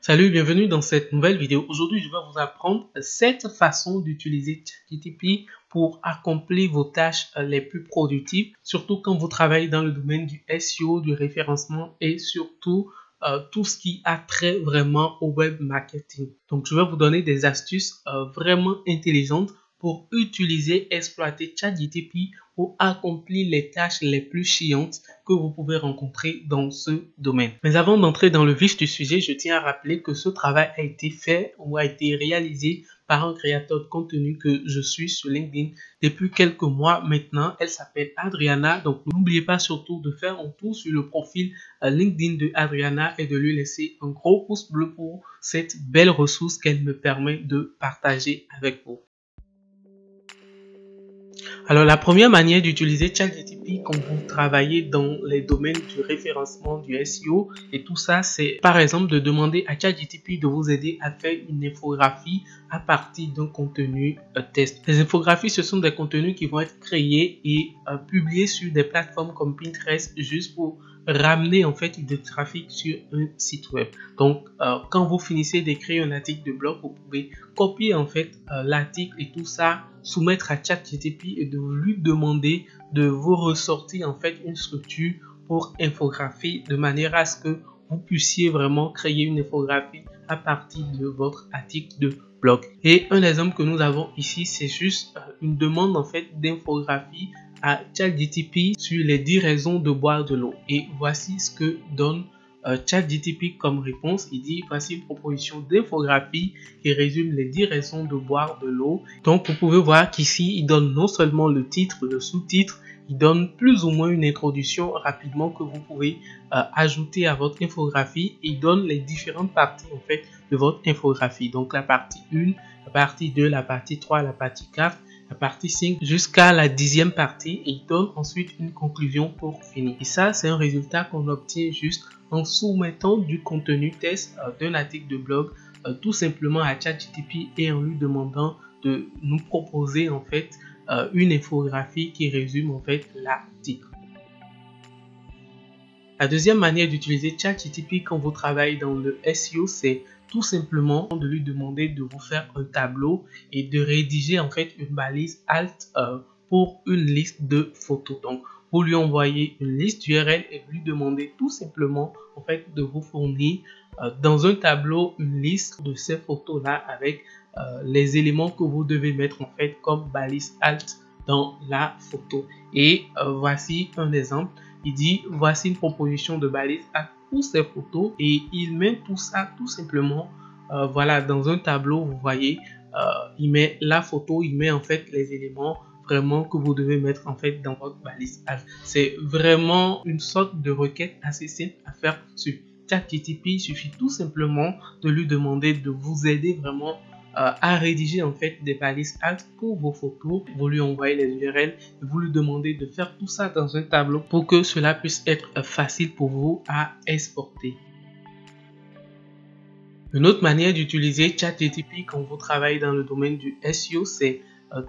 Salut, bienvenue dans cette nouvelle vidéo. Aujourd'hui, je vais vous apprendre 7 façons d'utiliser ChatGPT pour accomplir vos tâches les plus productives, surtout quand vous travaillez dans le domaine du SEO, du référencement et surtout tout ce qui a trait vraiment au web marketing. Donc, je vais vous donner des astuces vraiment intelligentes pour utiliser, exploiter ChatGPT pour accomplir les tâches les plus chiantes que vous pouvez rencontrer dans ce domaine. Mais avant d'entrer dans le vif du sujet, je tiens à rappeler que ce travail a été fait ou a été réalisé par un créateur de contenu que je suis sur LinkedIn depuis quelques mois maintenant. Elle s'appelle Adriana. Donc, n'oubliez pas surtout de faire un tour sur le profil LinkedIn de Adriana et de lui laisser un gros pouce bleu pour cette belle ressource qu'elle me permet de partager avec vous. Alors, la première manière d'utiliser ChatGPT quand vous travaillez dans les domaines du référencement, du SEO et tout ça, c'est par exemple de demander à ChatGPT de vous aider à faire une infographie à partir d'un contenu test. Les infographies, ce sont des contenus qui vont être créés et publiés sur des plateformes comme Pinterest juste pour ramener en fait du trafic sur un site web. Donc, quand vous finissez d'écrire un article de blog, vous pouvez copier en fait l'article et tout ça, soumettre à ChatGPT et de lui demander de vous ressortir en fait une structure pour infographie de manière à ce que vous puissiez vraiment créer une infographie à partir de votre article de blog. Et un exemple que nous avons ici, c'est juste une demande en fait d'infographie à ChatGPT sur les 10 raisons de boire de l'eau. Et voici ce que donne ChatGPT comme réponse. Il dit voici une proposition d'infographie qui résume les 10 raisons de boire de l'eau. Donc vous pouvez voir qu'ici il donne non seulement le titre, le sous-titre, il donne plus ou moins une introduction rapidement que vous pouvez ajouter à votre infographie et il donne les différentes parties en fait de votre infographie. Donc la partie 1, la partie 2, la partie 3, la partie 4, la partie 5 jusqu'à la 10e partie et il donne ensuite une conclusion pour finir. Et ça, c'est un résultat qu'on obtient juste en soumettant du contenu test d'un article de blog tout simplement à ChatGPT et en lui demandant de nous proposer en fait une infographie qui résume en fait l'article. La deuxième manière d'utiliser ChatGPT quand vous travaillez dans le SEO, c'est tout simplement de lui demander de vous faire un tableau et de rédiger en fait une balise alt pour une liste de photos. Donc, vous lui envoyez une liste URL et lui demandez tout simplement en fait de vous fournir dans un tableau une liste de ces photos là avec les éléments que vous devez mettre en fait comme balise alt dans la photo. Et voici un exemple. Il dit voici une proposition de balise à tous ces photos et il met tout ça tout simplement voilà dans un tableau. Vous voyez il met la photo, il met en fait les éléments vraiment que vous devez mettre en fait dans votre balise. C'est vraiment une sorte de requête assez simple à faire sur ChatGPT. Il suffit tout simplement de lui demander de vous aider vraiment à rédiger en fait des balises alt pour vos photos. Vous lui envoyez les URL et vous lui demandez de faire tout ça dans un tableau pour que cela puisse être facile pour vous à exporter. Une autre manière d'utiliser ChatGPT quand vous travaillez dans le domaine du SEO, c'est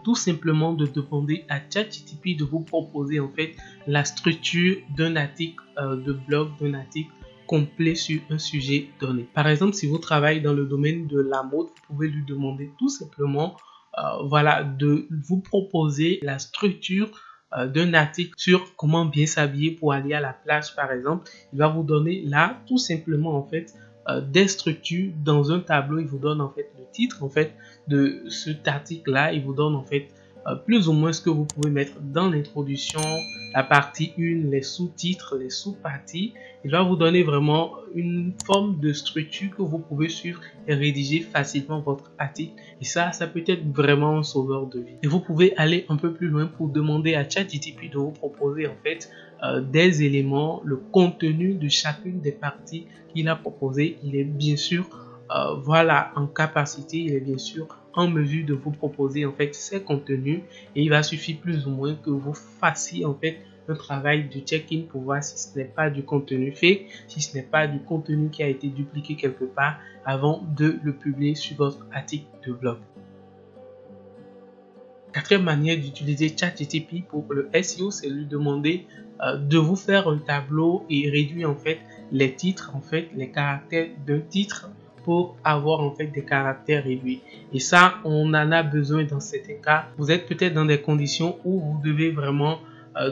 tout simplement de demander à ChatGPT de vous proposer en fait la structure d'un article de blog, d'un article complet sur un sujet donné. Par exemple, si vous travaillez dans le domaine de la mode, vous pouvez lui demander tout simplement voilà, de vous proposer la structure d'un article sur comment bien s'habiller pour aller à la plage par exemple. Il va vous donner là tout simplement en fait des structures dans un tableau. Il vous donne en fait le titre en fait de cet article là. Il vous donne en fait plus ou moins ce que vous pouvez mettre dans l'introduction, la partie 1, les sous-titres, les sous-parties. Il va vous donner vraiment une forme de structure que vous pouvez suivre et rédiger facilement votre article. Et ça peut être vraiment un sauveur de vie. Et vous pouvez aller un peu plus loin pour demander à ChatGPT de vous proposer en fait des éléments, le contenu de chacune des parties qu'il a proposé. Il est bien sûr voilà en capacité, il est bien sûr en mesure de vous proposer en fait ces contenus et il va suffire plus ou moins que vous fassiez en fait un travail de check-in pour voir si ce n'est pas du contenu fake, si ce n'est pas du contenu qui a été dupliqué quelque part avant de le publier sur votre article de blog. Quatrième manière d'utiliser ChatGPT pour le SEO, c'est lui demander de vous faire un tableau et réduire en fait les titres, en fait les caractères d'un titre pour avoir en fait des caractères réduits. Et ça, on en a besoin dans certains cas. Vous êtes peut-être dans des conditions où vous devez vraiment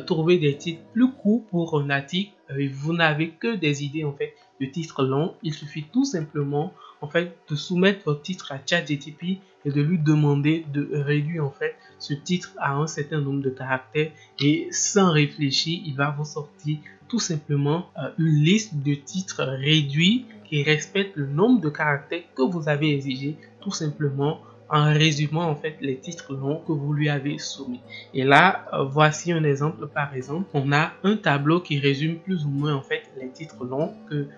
trouver des titres plus courts pour un article. Vous n'avez que des idées en fait de titres longs. Il suffit tout simplement en fait de soumettre votre titre à ChatGPT et de lui demander de réduire en fait ce titre à un certain nombre de caractères, et sans réfléchir, il va vous sortir tout simplement une liste de titres réduits qui respectent le nombre de caractères que vous avez exigé, tout simplement en résumant en fait les titres longs que vous lui avez soumis. Et là, voici un exemple. Par exemple, on a un tableau qui résume plus ou moins en fait les titres longs que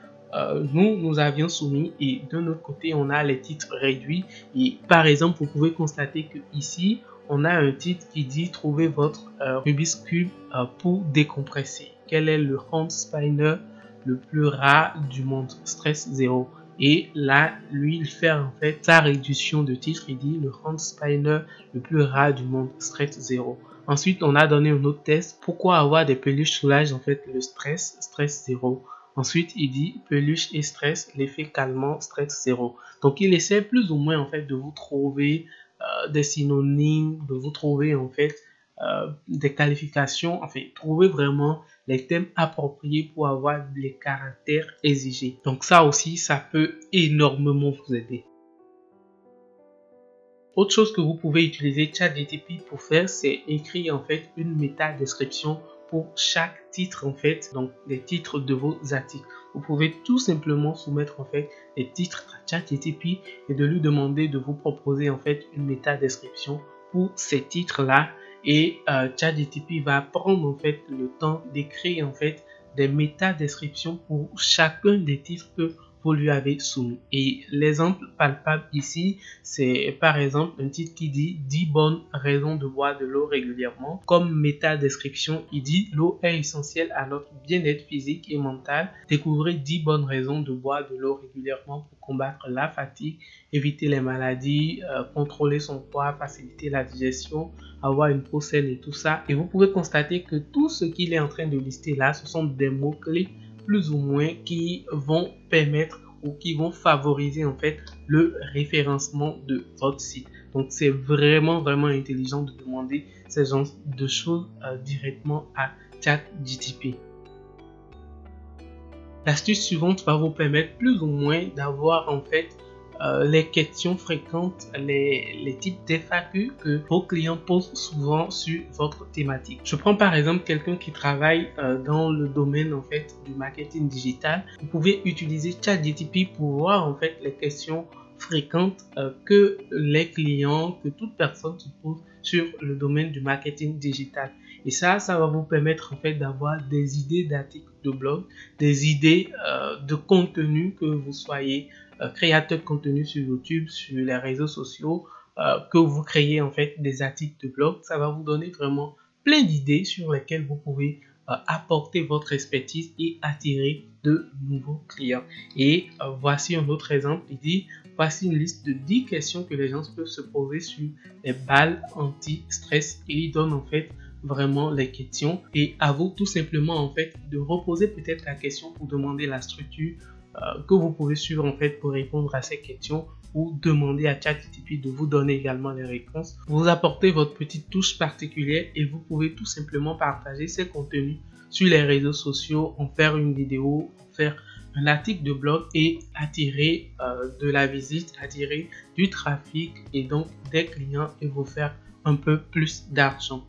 nous avions soumis, et de notre côté on a les titres réduits. Et par exemple, vous pouvez constater que ici on a un titre qui dit trouver votre Rubik's Cube pour décompresser. Quel est le hand spinner le plus rare du monde? Stress 0. Et là, lui, il fait en fait sa réduction de titre. Il dit le hand spinner le plus rare du monde, stress 0. Ensuite, on a donné un autre test. Pourquoi avoir des peluches soulage en fait le stress, stress 0. Ensuite, il dit peluche et stress, l'effet calmant, stress 0. Donc, il essaie plus ou moins en fait de vous trouver des synonymes, de vous trouver en fait des qualifications, enfin trouver vraiment les thèmes appropriés pour avoir les caractères exigés. Donc ça aussi, ça peut énormément vous aider. Autre chose que vous pouvez utiliser ChatGPT pour faire, c'est écrire en fait une méta-description pour chaque titre en fait, donc les titres de vos articles. Vous pouvez tout simplement soumettre en fait les titres à ChatGPT et de lui demander de vous proposer en fait une méta-description pour ces titres-là, et ChatGPT va prendre en fait le temps d'écrire en fait des méta-descriptions pour chacun des titres que vous lui avez soumis. Et l'exemple palpable ici, c'est par exemple un titre qui dit 10 bonnes raisons de boire de l'eau régulièrement. Comme méta-description, il dit l'eau est essentielle à notre bien-être physique et mental. Découvrez 10 bonnes raisons de boire de l'eau régulièrement pour combattre la fatigue, éviter les maladies, contrôler son poids, faciliter la digestion, avoir une peau saine et tout ça. Et vous pouvez constater que tout ce qu'il est en train de lister là, ce sont des mots-clés plus ou moins qui vont permettre ou qui vont favoriser en fait le référencement de votre site. Donc c'est vraiment intelligent de demander ces genres de choses directement à ChatGPT. L'astuce suivante va vous permettre plus ou moins d'avoir en fait les questions fréquentes, les types d'FAQ que vos clients posent souvent sur votre thématique. Je prends par exemple quelqu'un qui travaille dans le domaine en fait du marketing digital. Vous pouvez utiliser ChatGPT pour voir en fait les questions fréquentes que les clients, que toute personne se pose sur le domaine du marketing digital. Et ça va vous permettre en fait d'avoir des idées d'articles de blog, des idées de contenu, que vous soyez créateur de contenu sur YouTube, sur les réseaux sociaux, que vous créez en fait des articles de blog. Ça va vous donner vraiment plein d'idées sur lesquelles vous pouvez apporter votre expertise et attirer de nouveaux clients. Et voici un autre exemple. Il dit voici une liste de 10 questions que les gens peuvent se poser sur les balles anti-stress, et il donne en fait vraiment les questions, et à vous tout simplement en fait de reposer peut-être la question pour demander la structure que vous pouvez suivre en fait pour répondre à ces questions, ou demander à ChatGPT de vous donner également les réponses. Vous apportez votre petite touche particulière et vous pouvez tout simplement partager ces contenus sur les réseaux sociaux, en faire une vidéo, en faire un article de blog et attirer de la visite, attirer du trafic et donc des clients, et vous faire un peu plus d'argent.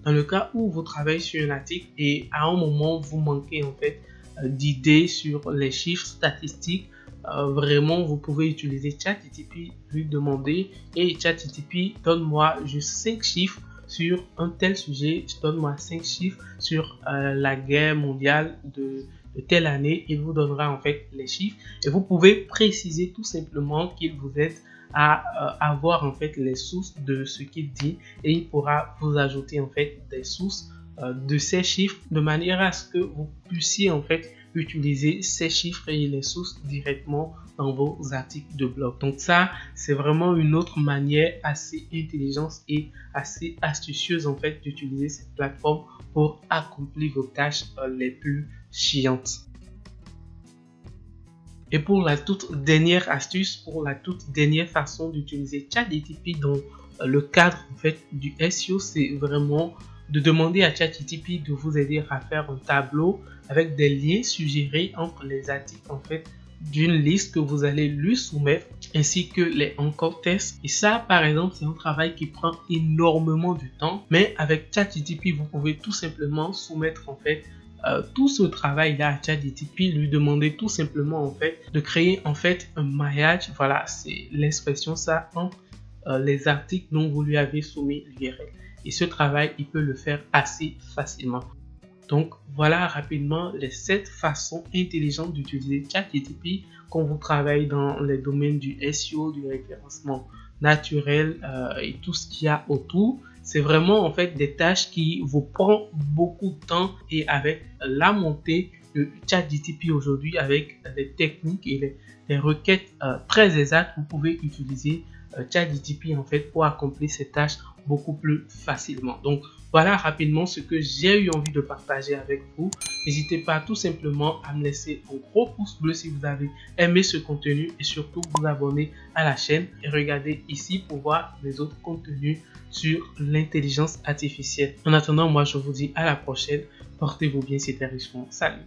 Dans le cas où vous travaillez sur un article et à un moment vous manquez en fait d'idées sur les chiffres statistiques, vraiment vous pouvez utiliser ChatGPT, lui demander et ChatGPT donne-moi juste 5 chiffres sur un tel sujet, donne-moi 5 chiffres sur la guerre mondiale de telle année, il vous donnera en fait les chiffres, et vous pouvez préciser tout simplement qu'il vous aide à avoir en fait les sources de ce qu'il dit, et il pourra vous ajouter en fait des sources de ces chiffres, de manière à ce que vous puissiez en fait utiliser ces chiffres et les sources directement dans vos articles de blog. Donc ça, c'est vraiment une autre manière assez intelligente et assez astucieuse en fait d'utiliser cette plateforme pour accomplir vos tâches les plus chiantes. Et pour la toute dernière astuce, pour la toute dernière façon d'utiliser ChatGPT dans le cadre en fait du SEO, c'est vraiment de demander à ChatGPT de vous aider à faire un tableau avec des liens suggérés entre les articles en fait d'une liste que vous allez lui soumettre ainsi que les encore tests. Et ça, par exemple, c'est un travail qui prend énormément de temps, mais avec ChatGPT, vous pouvez tout simplement soumettre en fait tout ce travail-là à ChatGPT, lui demander tout simplement en fait de créer en fait un maillage, voilà, c'est l'expression ça, entre les articles dont vous lui avez soumis l'URL. Et ce travail, il peut le faire assez facilement. Donc voilà rapidement les 7 façons intelligentes d'utiliser ChatGPT quand vous travaillez dans les domaines du SEO, du référencement naturel et tout ce qu'il y a autour. C'est vraiment en fait des tâches qui vous prennent beaucoup de temps, et avec la montée de ChatGPT aujourd'hui, avec les techniques et les requêtes très exactes, vous pouvez utiliser ChatGPT en fait pour accomplir ces tâches beaucoup plus facilement. Donc voilà rapidement ce que j'ai eu envie de partager avec vous. N'hésitez pas tout simplement à me laisser un gros pouce bleu si vous avez aimé ce contenu, et surtout vous abonner à la chaîne et regardez ici pour voir les autres contenus sur l'intelligence artificielle. En attendant, moi je vous dis à la prochaine. Portez-vous bien, c'était Richemont. Salut!